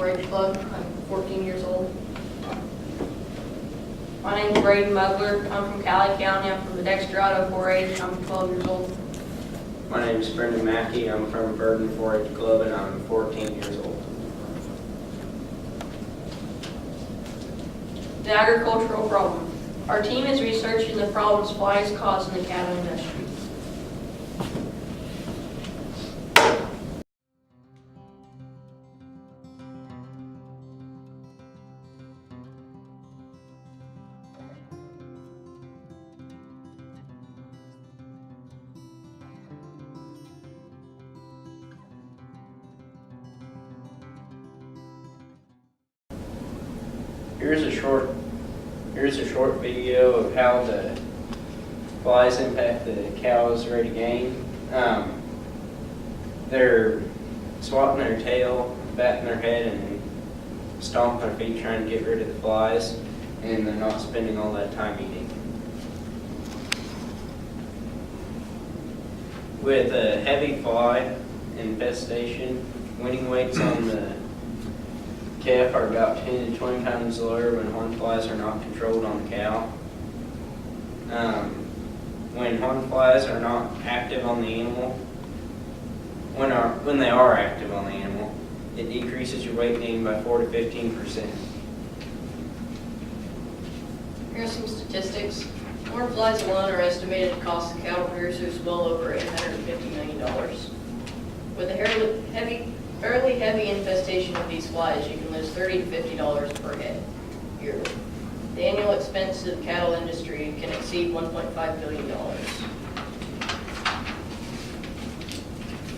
4-H Club. I'm 14 years old. My name is Mugler. I'm from Cowley County. I'm from the Dexterado 4-H. I'm 12 years old. My name is Brendan Mackey. I'm from Burden 4-H Club and I'm 14 years old. The agricultural problem. Our team is researching the problems flies cause in the cattle industry. Here's a short video of how the flies impact the cows' rate of gain. They're swatting their tail, batting their head, and stomping their feet trying to get rid of the flies, and they're not spending all that time eating. With a heavy fly infestation, winning weights on the calf are about 10 to 20 times lower when horn flies are not controlled on the cow. When horn flies are not active on the animal, when they are active on the animal, it decreases your weight gain by 4 to 15%. Here are some statistics. Horn flies alone are estimated to cost the cattle producers well over $850 million. With a fairly heavy infestation of these flies, you can lose $30 to $50 per head yearly. The annual expense of the cattle industry can exceed $1.5 billion.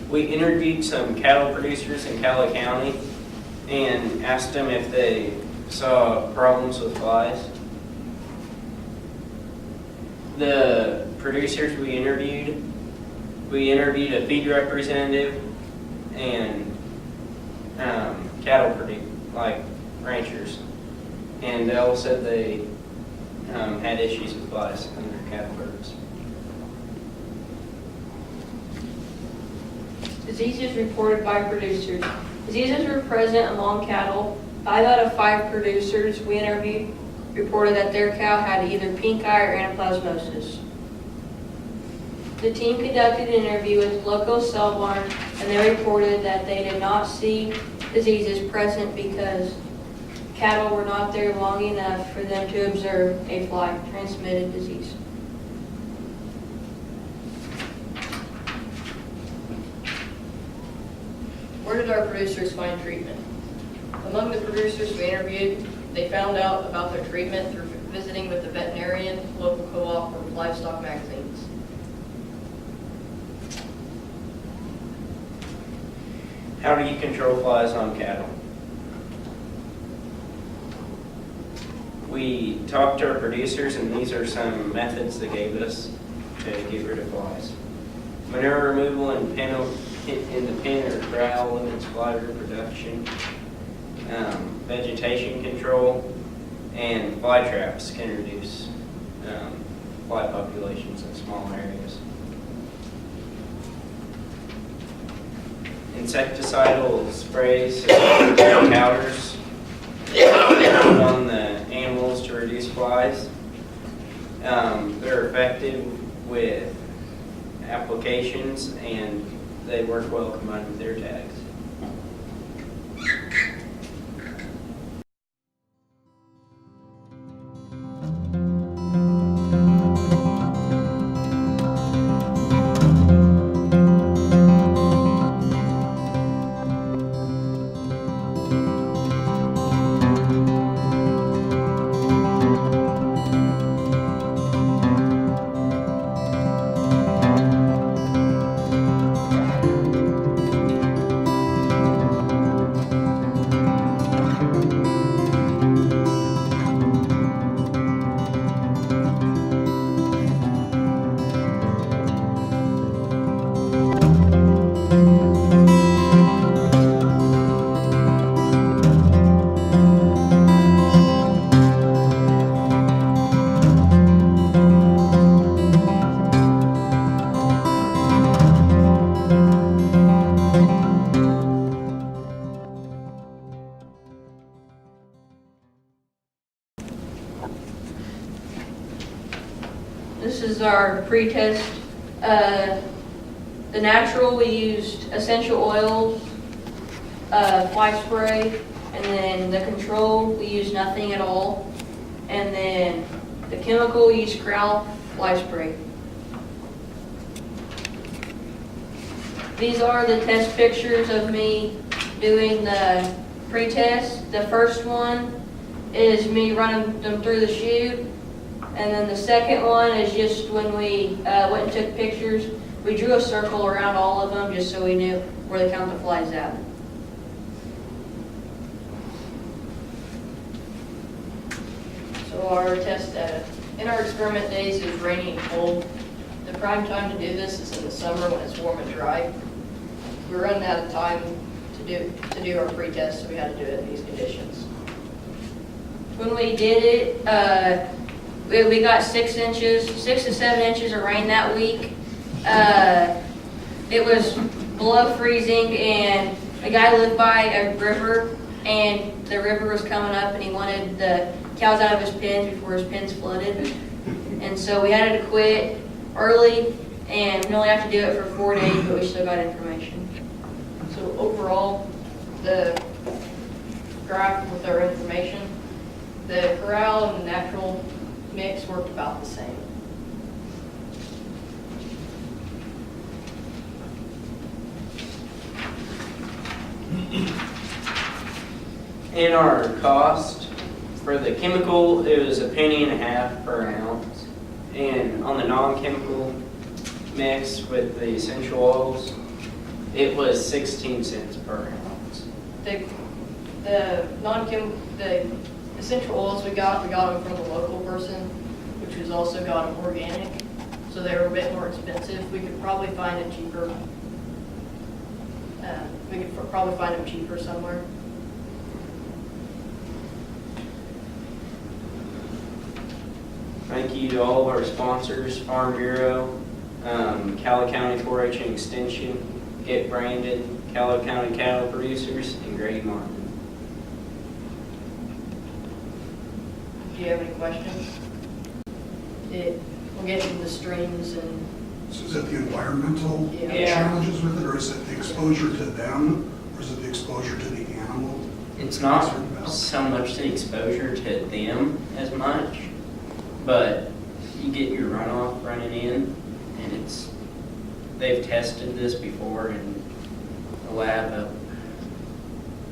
We interviewed some cattle producers in Cowley County and asked them if they saw problems with flies. The producers we interviewed a feed representative and cattle ranchers, and they all said they had issues with flies in their cattle herds. Diseases reported by producers. Diseases were present among cattle. 5 out of 5 producers we interviewed reported that their cow had either pink eye or anaplasmosis. The team conducted an interview with local cell barn, and they reported that they did not see diseases present because cattle were not there long enough for them to observe a fly-transmitted disease. Where did our producers find treatment? Among the producers we interviewed, they found out about their treatment through visiting with the veterinarian, local co-op, or livestock magazines. How do you control flies on cattle? We talked to our producers, and these are some methods they gave us to get rid of flies. Manure removal in the pen or corral limits fly reproduction. Vegetation control and fly traps can reduce fly populations in small areas. Insecticidal sprays and powders on the animals to reduce flies. They're effective with applications and they work well combined with their tags. This is our pre-test. The natural, we used essential oils, fly spray, and then the control, we used nothing at all. And then the chemical, we used Cowley fly spray. These are the test pictures of me doing the pre-test. The first one is me running them through the chute. And then the second one is just when we went and took pictures. We drew a circle around all of them just so we knew where to count the flies at. So our test data. In our experiment days, it was rainy and cold. The prime time to do this is in the summer when it's warm and dry. We're running out of time to do our pre-test, so we had to do it in these conditions. When we did it, we got 6 to 7 inches of rain that week. It was below freezing, and a guy lived by a river, and the river was coming up, and he wanted the cows out of his pens before his pens flooded. And so we had to quit early, and we only have to do it for 4 days, but we still got information. So overall, the graph with our information, the corral and the natural mix worked about the same. In our cost, for the chemical, it was $0.015 per ounce. And on the non-chemical mix with the essential oils, it was 16 cents per ounce. The essential oils we got them from a local person, which was also got them organic, so they were a bit more expensive. We could probably find it cheaper. We could probably find them cheaper somewhere. Thank you to all of our sponsors, Farm Bureau, Cowley County 4-H and Extension, Get Branded, Cowley County Cattle Producers, and Grady Martin. Do you have any questions? We'll get into the streams and... So is it the environmental Yeah. challenges with it, or is it the exposure to them, or is it the exposure to the animal? It's not so much the exposure to them as much, but you get your runoff running in, and they've tested this before in a lab up,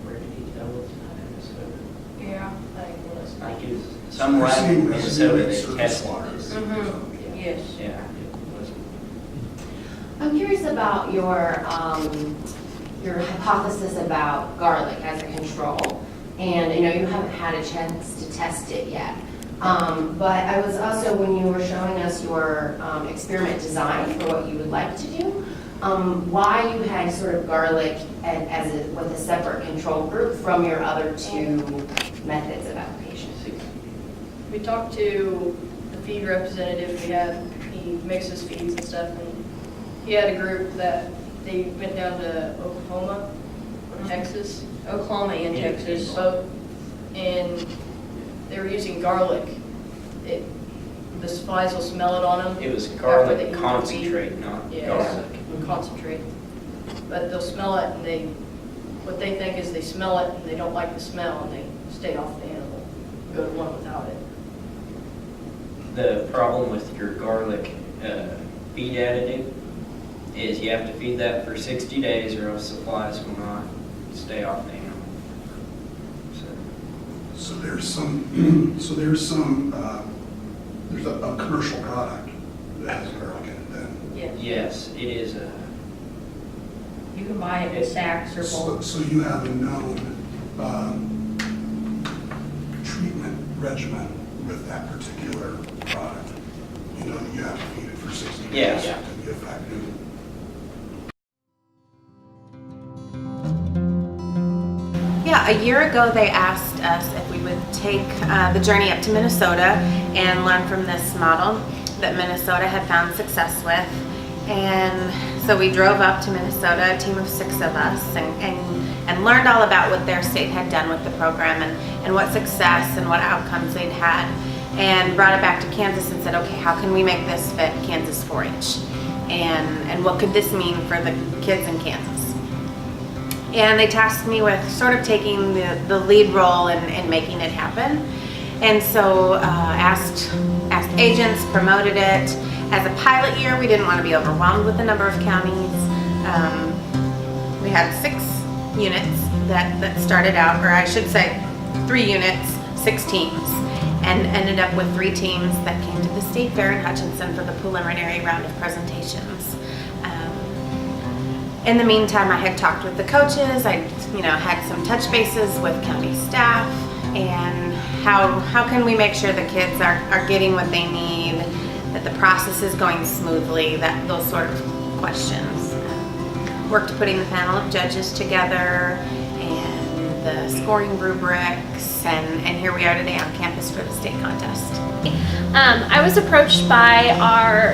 where did he tell us? Yeah, I think it was. Like it was some lab in Minnesota they tested this. Yes. Yeah, it was. I'm curious about your hypothesis about garlic as a control. And I know you haven't had a chance to test it yet. But I was also, when you were showing us your experiment design for what you would like to do, why you had sort of garlic with a separate control group from your other 2 methods of application. We talked to the feed representative we had. He mixes feeds and stuff, and he had a group that they went down to Oklahoma or Texas. Oklahoma and Texas. Both, and they were using garlic. The flies will smell it on them. It was After they garlic eat the concentrate, feed. not Yeah, garlic. concentrate. But they'll smell it, and what they think is they smell it and they don't like the smell, and they stay off the animal, go to one without it. The problem with your garlic feed additive is you have to feed that for 60 days or else the flies will not stay off the animal. So there's a commercial product that has garlic in it then. Yes. Yes, it is You can buy it in sacks or bulk. So you have a known treatment regimen with that particular product. You know that you have to feed it for 60 days Yeah. to be effective. Yeah, a year ago they asked us if we would take the journey up to Minnesota and learn from this model that Minnesota had found success with. And so we drove up to Minnesota, a team of 6 of us, and learned all about what their state had done with the program and what success and what outcomes they'd had. and brought it back to Kansas and said, okay, how can we make this fit Kansas 4-H? And what could this mean for the kids in Kansas? And they tasked me with sort of taking the lead role in making it happen. And so asked agents, promoted it. As a pilot year, we didn't want to be overwhelmed with the number of counties. We had 6 units that started out, or I should say 3 units, 6 teams, and ended up with 3 teams that came to the State Fair in Hutchinson for the preliminary round of presentations. In the meantime, I had talked with the coaches. I, had some touch bases with county staff, and how can we make sure the kids are getting what they need, that the process is going smoothly, those sort of questions. Worked putting the panel of judges together and the scoring rubrics, and here we are today on campus for the state contest. I was approached by our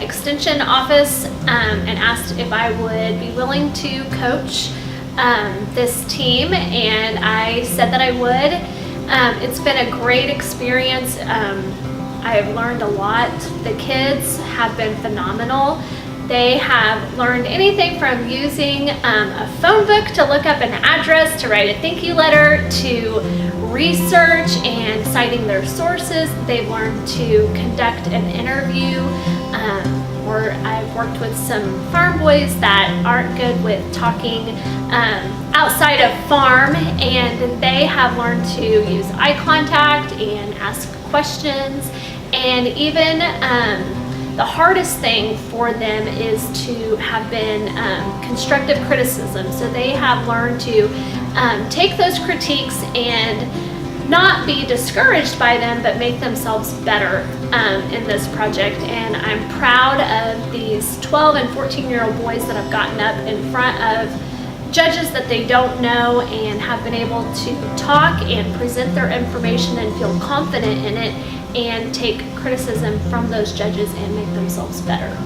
extension office and asked if I would be willing to coach this team, and I said that I would. It's been a great experience. I have learned a lot. The kids have been phenomenal. They have learned anything from using a phone book to look up an address, to write a thank you letter, to research and citing their sources. They've learned to conduct an interview. Or I've worked with some farm boys that aren't good with talking outside of farm, and they have learned to use eye contact and ask questions. And even the hardest thing for them is to have been constructive criticism. So they have learned to take those critiques and not be discouraged by them, but make themselves better in this project. And I'm proud of these 12 and 14-year-old boys that have gotten up in front of judges that they don't know and have been able to talk and present their information and feel confident in it and take criticism from those judges and make themselves better.